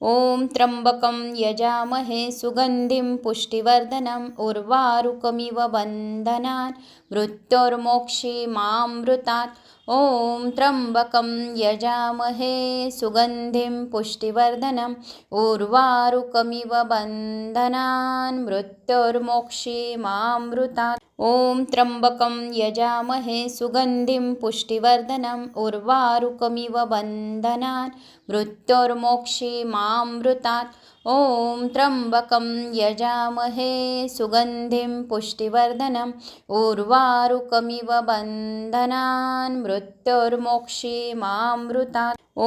ॐ त्र्यम्बकं यजामहे सुगन्धिं पुष्टिवर्धनम् उर्वारुकमिव बन्धनान् मृत्योर्मोक्षीमामृतात्। ॐ त्र्यम्बकं यजामहे सुगन्धिं पुष्टिवर्धनम् उर्वारुकमिव बन्धनान् मृत्योर्मोक्षीमामृतात्। ॐ त्र्यम्बकं यजामहे सुगन्धिं पुष्टिवर्धनम् उर्वारुकमिव बन्धनान् मृत्योर्मोक्षीमामृतात्। ॐ त्र्यम्बकं यजामहे सुगन्धिं पुष्टिवर्धनम् उर्वारुकमिव बन्धनान् मृत्योर्मोक्षीमामृतात्। ॐ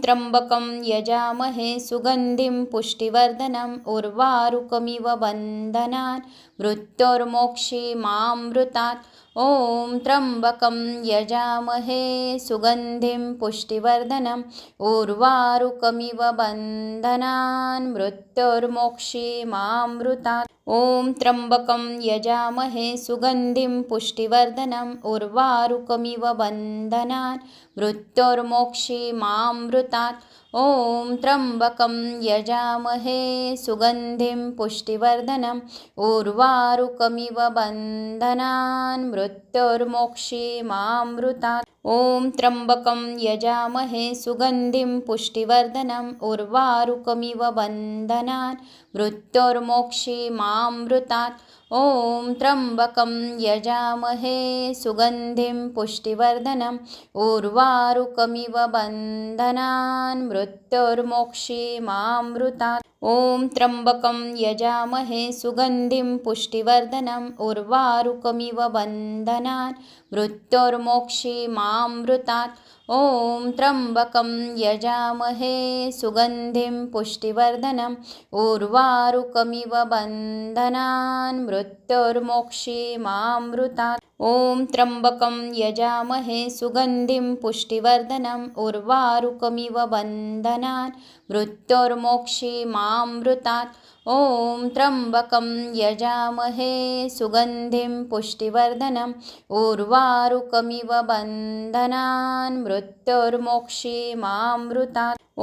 त्र्यम्बकं यजामहे सुगन्धिं पुष्टिवर्धनम् उर्वारुकमिव बन्धनान् मृत्योर्मोक्षीमामृतात्। ॐ त्र्यम्बकं यजामहे सुगन्धिं पुष्टिवर्धनम् उर्वारुकमिव बन्धनान् मृत्योर्मोक्षीमामृतात्। ॐ त्र्यम्बकं यजामहे सुगन्धिं पुष्टिवर्धनम् उर्वारुकमिव बन्धनान् मृत्योर्मोक्षीमामृतात्। ॐ त्र्यम्बकं यजामहे सुगन्धिं पुष्टिवर्धनम् उर्वारुकमिव बन्धनान् मृत्योर्मोक्षीमामृतात्। ॐ त्र्यम्बकं यजामहे सुगन्धिं पुष्टिवर्धनम् उर्वारुकमिव बन्धनान् मृत्योर्मोक्षीमामृतात्। ॐ त्र्यम्बकं यजामहे सुगन्धिं पुष्टिवर्धनम् उर्वारुकमिव बन्धनान् मृत्योर्मोक्षीमामृतात्। ॐ त्र्यम्बकं यजामहे सुगन्धिं पुष्टिवर्धनम् उर्वारुकमिव बन्धनान् मृत्योर्मोक्षीमामृतात्। ॐ त्र्यम्बकं यजामहे सुगन्धिं पुष्टिवर्धनम् उर्वारुकमिव बन्धनान् मृत्योर्मोक्षीमामृतात्। ॐ त्र्यम्बकं यजामहे सुगन्धिं पुष्टिवर्धनम् उर्वारुकमिव बन्धनान् मृत्योर्मोक्षीमामृतात्। ॐ त्र्यम्बकं यजामहे सुगन्धिं पुष्टिवर्धनम् उर्वारुकमिव बन्धनान् मृत्योर्मोक्षीमामृतात्। ॐ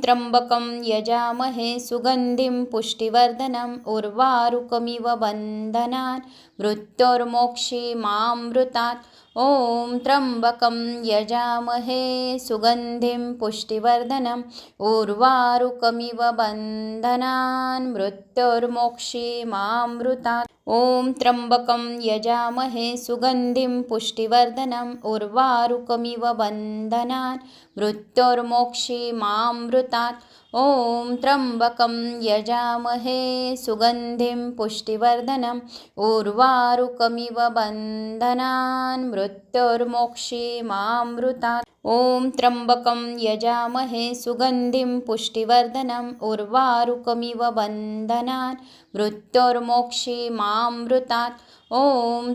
त्र्यम्बकं यजामहे सुगन्धिं पुष्टिवर्धनम् उर्वारुकमिव बन्धनान् मृत्योर्मोक्षीमामृतात्। ॐ त्र्यम्बकं यजामहे सुगन्धिं पुष्टिवर्धनम् उर्वारुकमिव बन्धनान् मृत्योर्मोक्षीमामृतात्। ॐ त्र्यम्बकं यजामहे सुगन्धिं पुष्टिवर्धनम् उर्वारुकमिव बन्धनान् मृत्योर्मोक्षीमामृतात्। ॐ त्र्यम्बकं यजामहे सुगन्धिं पुष्टिवर्धनम् उर्वारुकमिव बन्धनान् मृत्योर्मोक्षीमामृतात्। ॐ त्र्यम्बकं यजामहे सुगन्धिं पुष्टिवर्धनम् उर्वारुकमिव बन्धनान् मृत्योर्मोक्षीमामृतात्। ॐ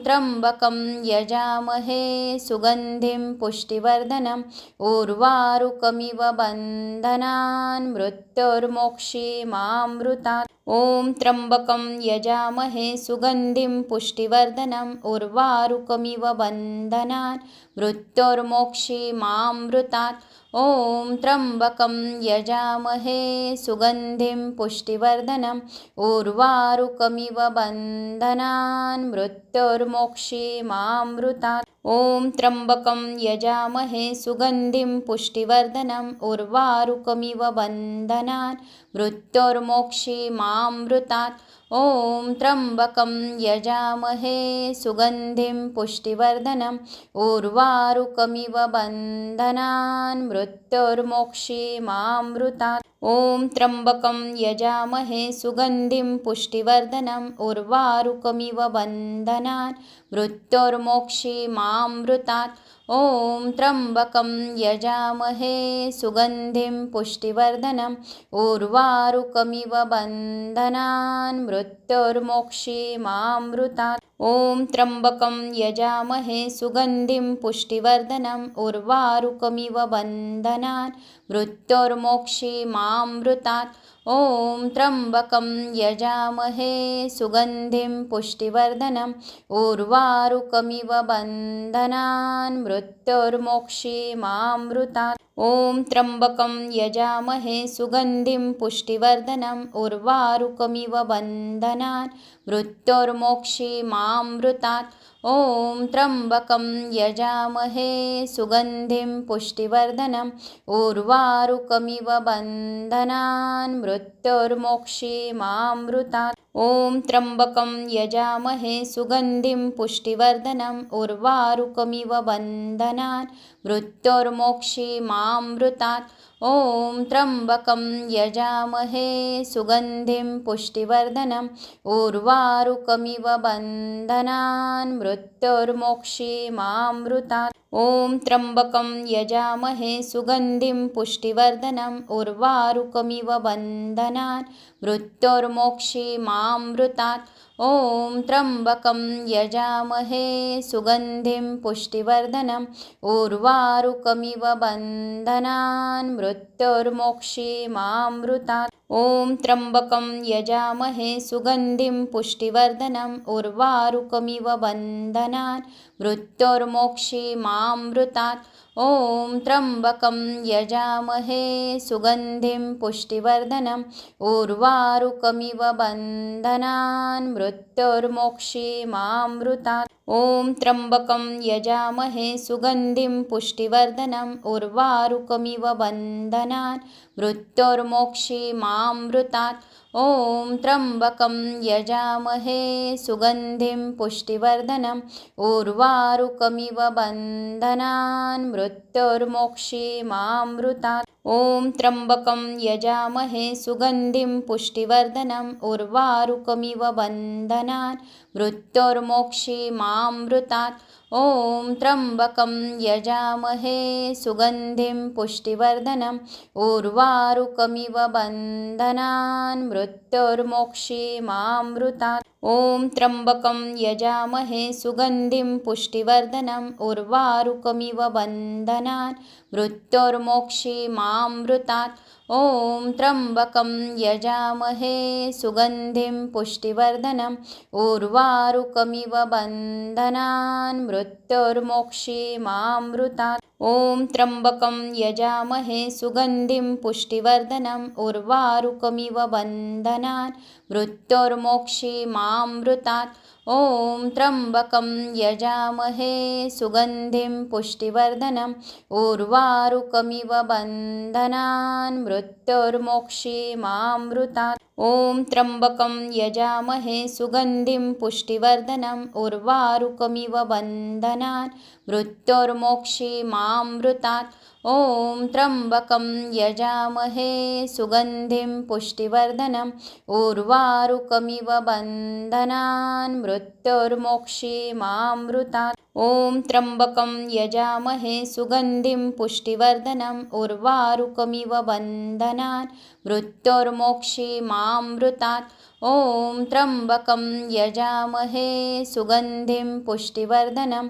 त्र्यम्बकं यजामहे सुगन्धिं पुष्टिवर्धनम् उर्वारुकमिव बन्धनान् मृत्योर्मोक्षीमामृतात्। ॐ त्र्यम्बकं यजामहे सुगन्धिं पुष्टिवर्धनम् उर्वारुकमिव बन्धनान् मृत्योर्मोक्षीमामृतात्। ॐ त्र्यम्बकं यजामहे सुगन्धिं पुष्टिवर्धनम् उर्वारुकमिव बन्धनान् मृत्योर्मोक्षीमामृतात्। ॐ त्र्यम्बकं यजामहे सुगन्धिं पुष्टिवर्धनम् उर्वारुकमिव बन्धनान् मृत्योर्मोक्षीमामृतात्। ॐ त्र्यम्बकं यजामहे सुगन्धिं पुष्टिवर्धनम् उर्वारुकमिव बन्धनान् मृत्योर्मोक्षीमामृतात्। ॐ त्र्यम्बकं यजामहे सुगन्धिं पुष्टिवर्धनम् उर्वारुकमिव बन्धनान् मृत्योर्मोक्षीमामृतात्। ॐ त्र्यम्बकं यजामहे सुगन्धिं पुष्टिवर्धनम् उर्वारुकमिव बन्धनान् मृत्योर्मोक्षीमामृतात्। ॐ त्र्यम्बकं यजामहे सुगन्धिं पुष्टिवर्धनम् उर्वारुकमिव बन्धनान् मृत्योर्मोक्षीमामृतात्। ॐ त्र्यम्बकं यजामहे सुगन्धिं पुष्टिवर्धनम् उर्वारुकमिव बन्धनान् मृत्योर्मोक्षीमामृतात्। ॐ त्र्यम्बकं यजामहे सुगन्धिं पुष्टिवर्धनम् उर्वारुकमिव बन्धनान् मृत्योर्मोक्षीमामृतात् ॐ त्र्यम्बकं यजामहे सुगन्धिं पुष्टिवर्धनम् उर्वारुकमिव बन्धनान् मृत्योर्मोक्षीमामृतात् ॐ त्र्यम्बकं यजामहे सुगन्धिं पुष्टिवर्धनम् उर्वारुकमिव बन्धनान् मृत्योर्मोक्षीमामृतात् ॐ त्र्यम्बकं यजामहे सुगन्धिं पुष्टिवर्धनम् उर्वारुकमिव बन्धनान् मृत्योर्मोक्षीमामृतात् ॐ त्र्यम्बकं यजामहे सुगन्धिं पुष्टिवर्धनम् उर्वारुकमिव बन्धनान् मृत्योर्मोक्षीमामृतात् ॐ त्र्यम्बकं यजामहे सुगन्धिं पुष्टिवर्धनम् उर्वारुकमिव बन्धनान् मृत्योर्मोक्षीमामृतात् ॐ त्र्यम्बकं यजामहे सुगन्धिं पुष्टिवर्धनम् उर्वारुकमिव बन्धनान् मृत्योर्मोक्षीमामृतात् ॐ त्र्यम्बकं यजामहे सुगन्धिं पुष्टिवर्धनम् उर्वारुकमिव बन्धनान् मृत्योर्मोक्षीमामृतात् ॐ त्र्यम्बकं यजामहे सुगन्धिं पुष्टिवर्धनम् उर्वारुकमिव बन्धनान् मृत्योर्मोक्षीमामृतात् ॐ त्र्यम्बकं यजामहे सुगन्धिं पुष्टिवर्धनम् उर्वारुकमिव बन्धनान् मृत्योर्मोक्षीमामृतात् ॐ त्र्यम्बकं यजामहे सुगन्धिं पुष्टिवर्धनम् उर्वारुकमिव बन्धनान् मृत्योर्मोक्षीमामृतात् ॐ त्र्यम्बकं यजामहे सुगन्धिं पुष्टिवर्धनम् उर्वारुकमिव बन्धनान् मृत्योर्मोक्षीमामृतात् ॐ त्र्यम्बकं यजामहे सुगन्धिं पुष्टिवर्धनम् उर्वारुकमिव बन्धनान् मृत्योर्मोक्षीमामृतात् ॐ त्र्यम्बकं यजामहे सुगन्धिं पुष्टिवर्धनम् उर्वारुकमिव बन्धनान् मृत्योर्मोक्षीमामृतात् ॐ त्र्यम्बकं यजामहे सुगन्धिं पुष्टिवर्धनम् उर्वारुकमिव बन्धनान् मृत्योर्मोक्षीमामृतात् ॐ त्र्यम्बकं यजामहे सुगन्धिं पुष्टिवर्धनम् उर्वारुकमिव बन्धनान् मृत्योर्मोक्षीमामृतात् ॐ त्र्यम्बकं यजामहे सुगन्धिं पुष्टिवर्धनम् उर्वारुकमिव बन्धनान् मृत्योर्मोक्षीमामृतात् ॐ त्र्यम्बकं यजामहे सुगन्धिं पुष्टिवर्धनम् उर्वारुकमिव बन्धनान् मृत्योर्मोक्षीमामृतात् ॐ त्र्यम्बकं यजामहे सुगन्धिं पुष्टिवर्धनम् उर्वारुकमिव बन्धनान् मृत्योर्मोक्षीमामृतात् ॐ त्र्यम्बकं यजामहे सुगन्धिं पुष्टिवर्धनम्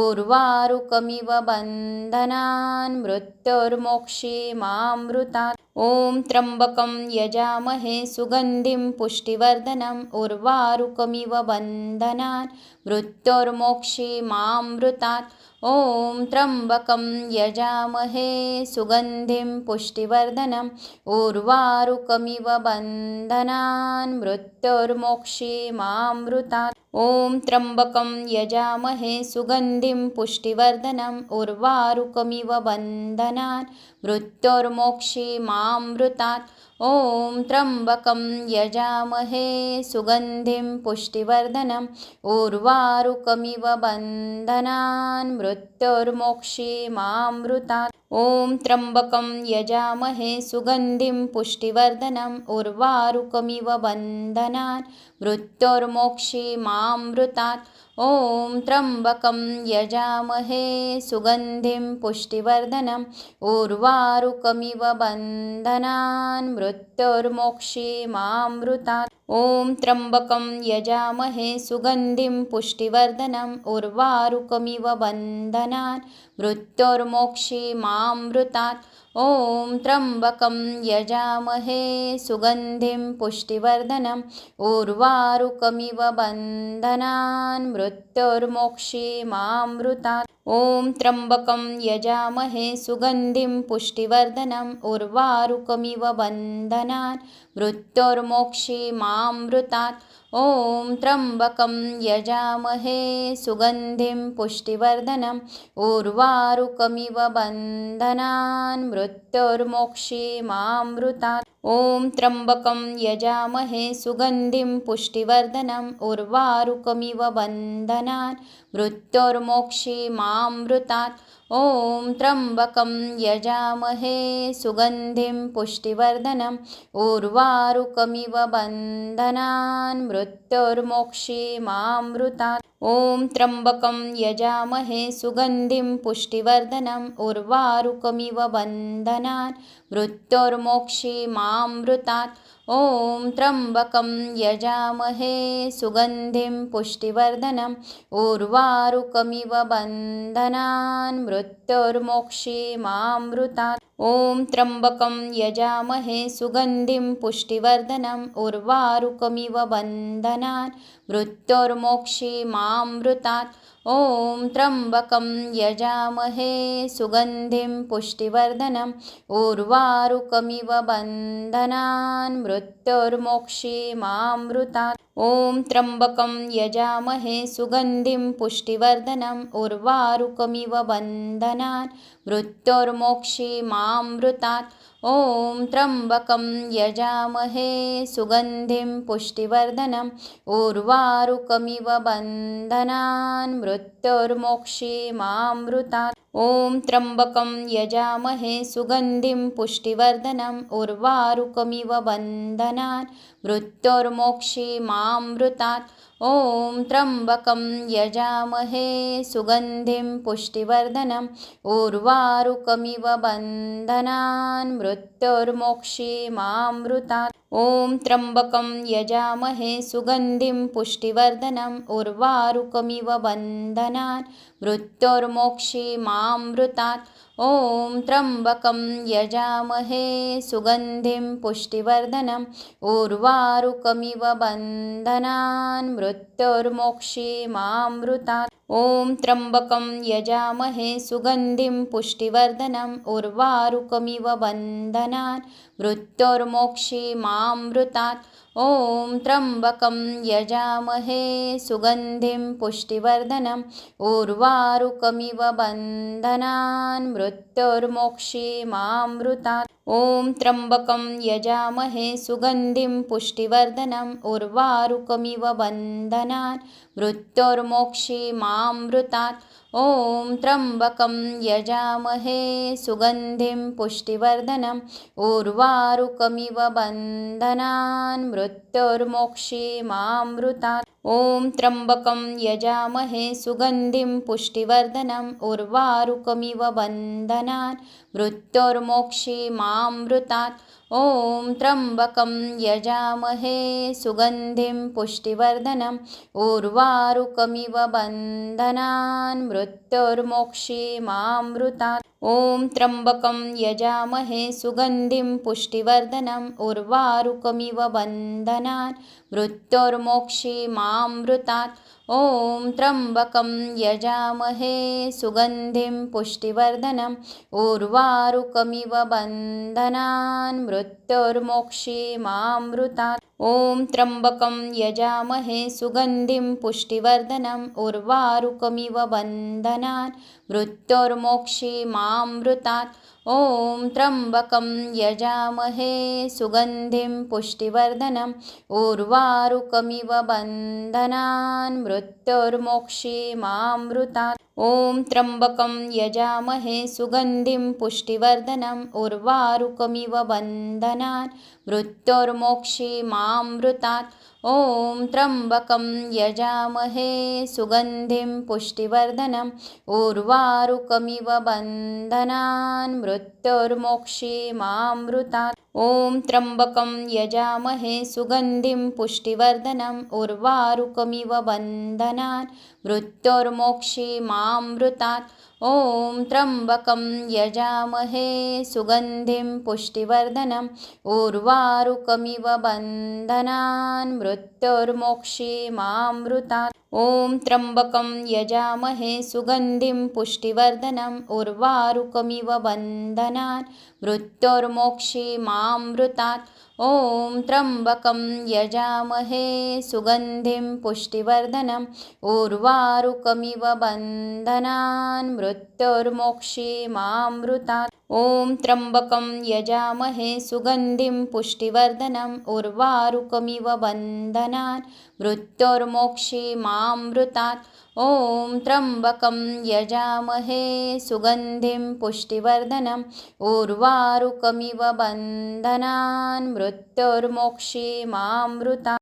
उर्वारुकमिव बन्धनान् मृत्योर्मोक्षीमामृतात् ॐ त्र्यम्बकं यजामहे सुगन्धिं पुष्टिवर्धनम् उर्वारुकमिव बन्धनान् मृत्योर्मोक्षीमामृतात् ॐ त्र्यम्बकं यजामहे सुगन्धिं पुष्टिवर्धनम् उर्वारुकमिव बन्धनान् मृत्योर्मोक्षीमामृतात् ॐ त्र्यम्बकं यजामहे सुगन्धिं पुष्टिवर्धनम् उर्वारुकमिव बन्धनान् मृत्योर्मोक्षीमामृतात् ॐ त्र्यम्बकं यजामहे सुगन्धिं पुष्टिवर्धनम् उर्वारुकमिव बन्धनान् मृत्योर्मोक्षीमामृतात् ॐ त्र्यम्बकं यजामहे सुगन्धिं पुष्टिवर्धनम् उर्वारुकमिव बन्धनान् मृत्योर्मोक्षीमामृतात् ॐ त्र्यम्बकं यजामहे सुगन्धिं पुष्टिवर्धनम् उर्वारुकमिव बन्धनान् मृत्योर्मोक्षीमामृतात् ॐ त्र्यम्बकं यजामहे सुगन्धिं पुष्टिवर्धनम् उर्वारुकमिव बन्धनान् मृत्योर्मोक्षीमामृतात् ॐ त्र्यम्बकं यजामहे सुगन्धिं पुष्टिवर्धनम् उर्वारुकमिव बन्धनान् मृत्युर्मोक्षीमामृतात् ॐ त्र्यम्बकं यजामहे सुगन्धिं पुष्टिवर्धनम् उर्वारुकमिव बन्धनान् मृत्युर्मोक्षीमामृतात् ॐ त्र्यम्बकं यजामहे सुगन्धिं पुष्टिवर्धनम् उर्वारुकमिव बन्धनान् मृत्युर्मोक्षीमामृतात् ॐ त्र्यम्बकं यजामहे सुगन्धिं पुष्टिवर्धनम् उर्वारुकमिव बन्धनान् मृत्युर्मोक्षीमामृतात् ॐ त्र्यम्बकं यजामहे सुगन्धिं पुष्टिवर्धनम् उर्वारुकमिव बन्धनान् मृत्युर्मोक्षीमामृतात् ॐ त्र्यम्बकं यजामहे सुगन्धिं पुष्टिवर्धनम् उर्वारुकमिव बन्धनान् मृत्युर्मोक्षीमामृतात् ॐ त्र्यम्बकं यजामहे सुगन्धिं पुष्टिवर्धनम् उर्वारुकमिव बन्धनान् मृत्युर्मोक्षीमामृतात् ॐ त्र्यम्बकं यजामहे सुगन्धिं पुष्टिवर्धनम् उर्वारुकमिव बन्धनान् मृत्युर्मोक्षीमामृतात् ॐ त्र्यम्बकं यजामहे सुगन्धिं पुष्टिवर्धनम् उर्वारुकमिव बन्धनान् मृत्युर्मोक्षीमामृतात् ॐ त्र्यम्बकं यजामहे सुगन्धिं पुष्टिवर्धनम् उर्वारुकमिव बन्धनान् मृत्युर्मोक्षीमामृतात् ॐ त्र्यम्बकं यजामहे सुगन्धिं पुष्टिवर्धनम् उर्वारुकमिव बन्धनान् मृत्युर्मोक्षीमामृतात् ॐ त्र्यम्बकं यजामहे सुगन्धिं पुष्टिवर्धनम् उर्वारुकमिव बन्धनान् मृत्युर्मोक्षीमामृतात् ॐ त्र्यम्बकं यजामहे सुगन्धिं पुष्टिवर्धनम् उर्वारुकमिव बन्धनान् मृत्युर्मोक्षीमामृतात् ॐ त्र्यम्बकं यजामहे सुगन्धिं पुष्टिवर्धनम् उर्वारुकमिव बन्धनान् मृत्युर्मोक्षीमामृतात् ॐ त्र्यम्बकं यजामहे सुगन्धिं पुष्टिवर्धनम् उर्वारुकमिव बन्धनान् मृत्युर्मोक्षीमामृतात् ॐ त्र्यम्बकं यजामहे सुगन्धिं पुष्टिवर्धनम् उर्वारुकमिव बन्धनान् मृत्युर्मोक्षीमामृतात् ॐ त्र्यम्बकं यजामहे सुगन्धिं पुष्टिवर्धनम् उर्वारुकमिव बन्धनान् मृत्युर्मोक्षीमामृतात् ॐ त्र्यम्बकं यजामहे सुगन्धिं पुष्टिवर्धनम् उर्वारुकमिव बन्धनान् मृत्युर्मोक्षीमामृतात् ॐ त्र्यम्बकं यजामहे सुगन्धिं पुष्टिवर्धनम् उर्वारुकमिव बन्धनान् मृत्युर्मोक्षीमामृतात् ॐ त्र्यम्बकं यजामहे सुगन्धिं पुष्टिवर्धनम् उर्वारुकमिव बन्धनान् मृत्युर्मोक्षीमामृतात् ॐ त्र्यम्बकं यजामहे सुगन्धिं पुष्टिवर्धनम् उर्वारुकमिव बन्धनान् मृत्युर्मोक्षीमामृतात् ॐ त्र्यम्बकं यजामहे सुगन्धिं पुष्टिवर्धनम् उर्वारुकमिव बन्धनान् मृत्युर्मोक्षीमामृतात् ॐ त्र्यम्बकं यजामहे सुगन्धिं पुष्टिवर्धनम् उर्वारुकमिव बन्धनान् मृत्युर्मोक्षीमामृतात् ॐ त्र्यम्बकं यजामहे सुगन्धिं पुष्टिवर्धनम् उर्वारुकमिव बन्धनान् मृत्युर्मोक्षीमामृतात् ॐ त्र्यम्बकं यजामहे सुगन्धिं पुष्टिवर्धनम् उर्वारुकमिव बन्धनान् मृत्युर्मोक्षीमामृतात् ॐ त्र्यम्बकं यजामहे सुगन्धिं पुष्टिवर्धनम् उर्वारुकमिव बन्धनान् मृत्युर्मोक्षीमामृतात् ॐ त्र्यम्बकं यजामहे सुगन्धिं पुष्टिवर्धनम् उर्वारुकमिव बन्धनान् मृत्युर्मोक्षीमामृतात् ॐ त्र्यम्बकं यजामहे सुगन्धिं पुष्टिवर्धनम् उर्वारुकमिव बन्धनान् मृत्योर्मोक्षीमामृतात् ॐ त्र्यम्बकं यजामहे सुगन्धिं पुष्टिवर्धनम् उर्वारुकमिव बन्धनान् मृत्योर्मोक्षीमामृतात् ॐ त्र्यम्बकं यजामहे सुगन्धिं पुष्टिवर्धनम् उर्वारुकमिव बन्धनान् मृत्योर्मोक्षीमामृतात् ॐ त्र्यम्बकं यजामहे सुगन्धिं पुष्टिवर्धनम् उर्वारुकमिव बन्धनान् मृत्योर्मोक्षीमामृतात् ॐ त्र्यम्बकं यजामहे सुगन्धिं पुष्टिवर्धनम् उर्वारुकमिव बन्धनान् मृत्योर्मोक्षीमामृतात् ॐ त्र्यम्बकं यजामहे सुगन्धिं पुष्टिवर्धनम् उर्वारुकमिव बन्धनान् मृत्योर्मोक्षीमामृतात्